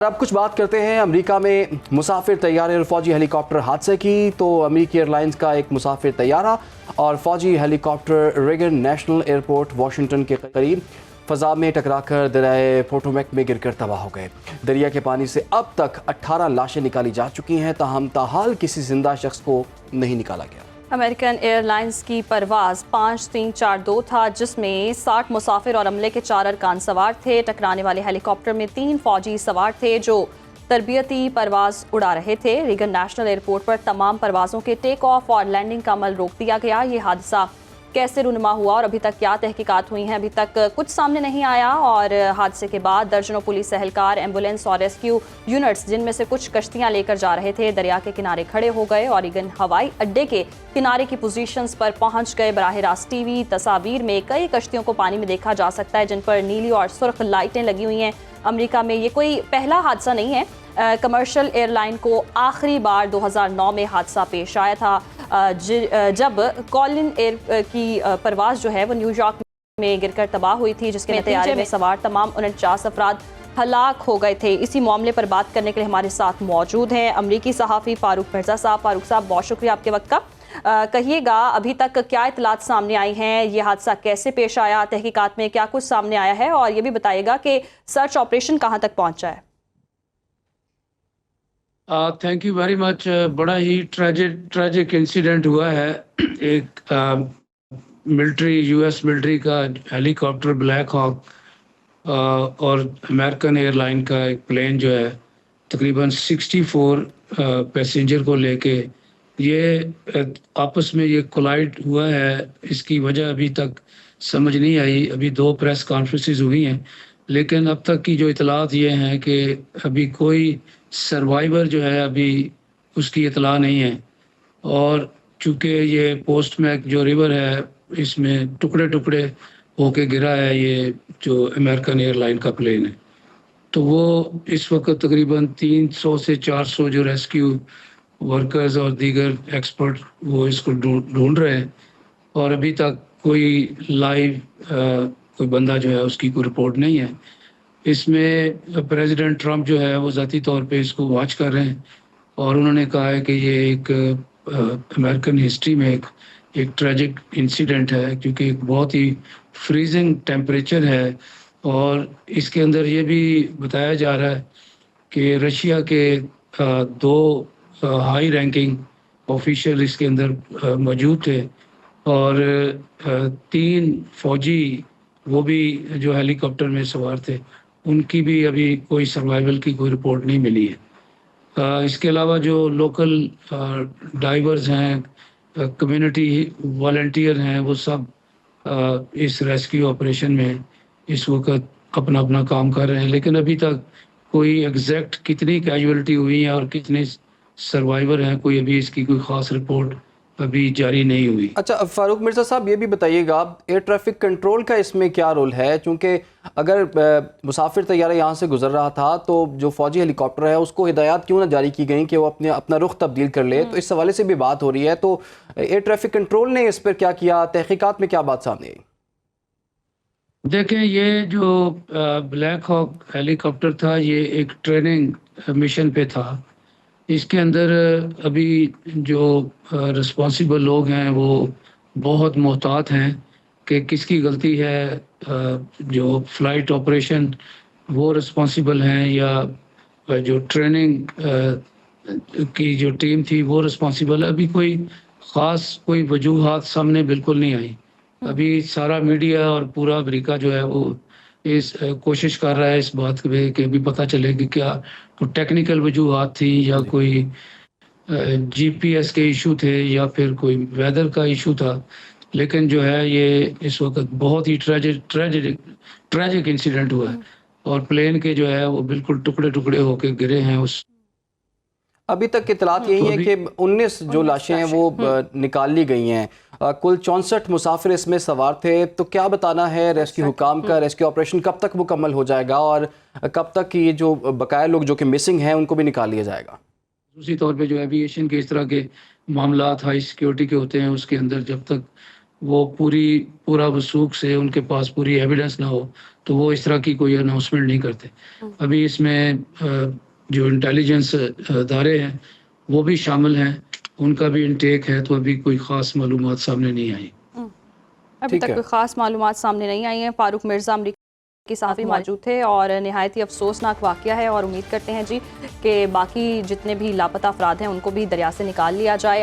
अब कुछ बात करते हैं अमेरिका में मुसाफिर तैयारे और फौजी हेलीकॉप्टर हादसे की। तो अमेरिकी एयरलाइंस का एक मुसाफिर तैयारा और फौजी helicopter Reagan National Airport Washington के करीब फ़ज़ा में टकराकर दरियाए पोटोमैक में गिरकर तबाह हो गए। दरिया के पानी से अब तक 18 लाशें निकाली जा चुकी हैं, ताहम ताहाल किसी जिंदा शख्स को नहीं निकाला गया। अमेरिकन एयरलाइंस की परवाज़ 5342 था, जिसमें 60 मुसाफिर और अमले के 4 अरकान सवार थे। टकराने वाले हेलीकॉप्टर में 3 फौजी सवार थे जो तरबियती परवाज़ उड़ा रहे थे। रेगन नेशनल एयरपोर्ट पर तमाम परवाज़ों के टेक ऑफ और लैंडिंग का अमल रोक दिया गया। ये हादसा कैसे रूनुमा हुआ और अभी तक क्या तहकीकात हुई हैं, अभी तक कुछ सामने नहीं आया। और हादसे के बाद दर्जनों पुलिस एहलकार, एम्बुलेंस और रेस्क्यू यूनिट्स, जिनमें से कुछ कश्तियां लेकर जा रहे थे, दरिया के किनारे खड़े हो गए और रेगन हवाई अड्डे के किनारे की पोजीशंस पर पहुंच गए। बराह रास्त टीवी तस्वीर में कई कश्तियों को पानी में देखा जा सकता है, जिन पर नीली और सुर्ख लाइटें लगी हुई हैं। अमेरिका में ये कोई पहला हादसा नहीं है। कमर्शियल एयरलाइन को आखिरी बार 2009 में हादसा पेश आया था, जब कॉलिन एयर की परवाज़ जो है वो न्यूयॉर्क में गिरकर तबाह हुई थी, जिसके नतीजे में सवार तमाम 49 अफराद हलाक हो गए थे। इसी मामले पर बात करने के लिए हमारे साथ मौजूद हैं अमरीकी सहाफ़ी फ़ारूक मिर्ज़ा साहब। फ़ारूक साहब, बहुत शुक्रिया आपके वक्त का। कहिएगा, अभी तक क्या इतलात सामने आई हैं, ये हादसा कैसे पेश आया, तहकीकात में क्या कुछ सामने आया है, और ये भी बताइएगा कि सर्च ऑपरेशन कहाँ तक पहुँचा है। Thank you very much. बड़ा ही ट्रेजिक इंसिडेंट हुआ है। एक यूएस मिलिट्री का हेलीकॉप्टर ब्लैक हॉक और अमेरिकन एयरलाइन का एक प्लेन जो है तकरीबन 64 पैसेंजर को लेके ये आपस में ये कोलाइड हुआ है। इसकी वजह अभी तक समझ नहीं आई। अभी 2 प्रेस कॉन्फ्रेंसेस हुई हैं, लेकिन अब तक की जो इतलात ये हैं कि अभी कोई सर्वाइवर जो है अभी उसकी इतला नहीं है। और चूँकि ये पोटोमैक जो रिवर है, इसमें टुकड़े टुकड़े होके गिरा है ये जो अमेरिकन एयरलाइन का प्लेन है। तो वो इस वक्त तकरीबन 300 से 400 जो रेस्क्यू वर्कर्स और दीगर एक्सपर्ट वो इसको ढूंढ रहे हैं, और अभी तक कोई लाइव कोई बंदा जो है उसकी कोई रिपोर्ट नहीं है। इसमें प्रेसिडेंट ट्रंप जो है वो ज़ाती तौर पे इसको वॉच कर रहे हैं, और उन्होंने कहा है कि ये एक अमेरिकन हिस्ट्री में एक ट्रेजिक इंसिडेंट है, क्योंकि एक बहुत ही फ्रीजिंग टेम्परेचर है। और इसके अंदर ये भी बताया जा रहा है कि रशिया के 2 हाई रैंकिंग ऑफिशियल इसके अंदर मौजूद थे, और 3 फौजी वो भी जो हेलीकॉप्टर में सवार थे, उनकी भी अभी कोई सर्वाइवल की कोई रिपोर्ट नहीं मिली है। इसके अलावा जो लोकल डाइवर्स हैं, कम्युनिटी वॉलंटियर हैं, वो सब इस रेस्क्यू ऑपरेशन में इस वक्त अपना अपना काम कर रहे हैं, लेकिन अभी तक कोई एग्जैक्ट कितनी कैजुअलिटी हुई है और कितने सर्वाइवर हैं, कोई अभी इसकी कोई ख़ास रिपोर्ट अभी जारी नहीं हुई। अच्छा फ़ारूक मिर्ज़ा साहब, ये भी बताइएगा एयर ट्रैफिक कंट्रोल का इसमें क्या रोल है, क्योंकि अगर मुसाफिर तैयारा यहाँ से गुजर रहा था तो जो फौजी हेलीकॉप्टर है उसको हिदायत क्यों ना जारी की गई कि वो अपना रुख तब्दील कर ले। तो इस हवाले से भी बात हो रही है। तो एयर ट्रैफिक कंट्रोल ने इस पर क्या किया, तहकीकात में क्या बात सामने आई? देखें, ये जो ब्लैक हॉक हेलीकॉप्टर था, ये एक ट्रेनिंग मिशन पे था। इसके अंदर अभी जो रिस्पॉन्सिबल लोग हैं वो बहुत मोहतात हैं कि किसकी गलती है। जो फ्लाइट ऑपरेशन वो रिस्पॉन्सिबल हैं, या जो ट्रेनिंग की जो टीम थी वो रिस्पॉन्सिबल है। अभी कोई ख़ास कोई वजूहात सामने बिल्कुल नहीं आई। अभी सारा मीडिया और पूरा अमेरिका जो है वो इस कोशिश कर रहा है इस बात पे कि अभी पता चले कि क्या कोई टेक्निकल वजूहात थी, या कोई जीपीएस के इशू थे, या फिर कोई वेदर का इशू था। लेकिन जो है ये इस वक्त बहुत ही ट्रेजिक इंसिडेंट हुआ है, और प्लेन के जो है वो biल्कुल टुकड़े टुकड़े होके गिरे हैं। उस अभी तक इतलात यही है कि 19 जो लाशें हैं वो निकाल ली गई हैं। कुल 64 मुसाफिर इसमें सवार थे। तो क्या बताना है रेस्क्यू हुकाम का, रेस्क्यू ऑपरेशन कब तक मुकम्मल हो जाएगा, और कब तक ये जो बकाया लोग जो कि मिसिंग हैं उनको भी निकाल लिया जाएगा? उसी तौर पे जो एविएशन के इस तरह के मामला हाई सिक्योरिटी के होते हैं, उसके अंदर जब तक वो पूरा वसूख से उनके पास पूरी एविडेंस ना हो, तो तो वो इस तरह की कोई अनाउंसमेंट नहीं करते। अभी इसमें जो इंटेलिजेंस अदारे हैं वो भी शामिल हैं, उनका भी इनटेक है, तो अभी कोई ख़ास मालूमात सामने नहीं आई। अभी ठीक तक है। कोई ख़ास मालूमात सामने नहीं आई हैं। फारूक मिर्ज़ा अमरीका के सहाफ़ी मौजूद थे और नहायत ही अफसोसनाक वाक़या है और उम्मीद करते हैं जी कि बाकी जितने भी लापता अफराद हैं उनको भी दरिया से निकाल लिया जाए।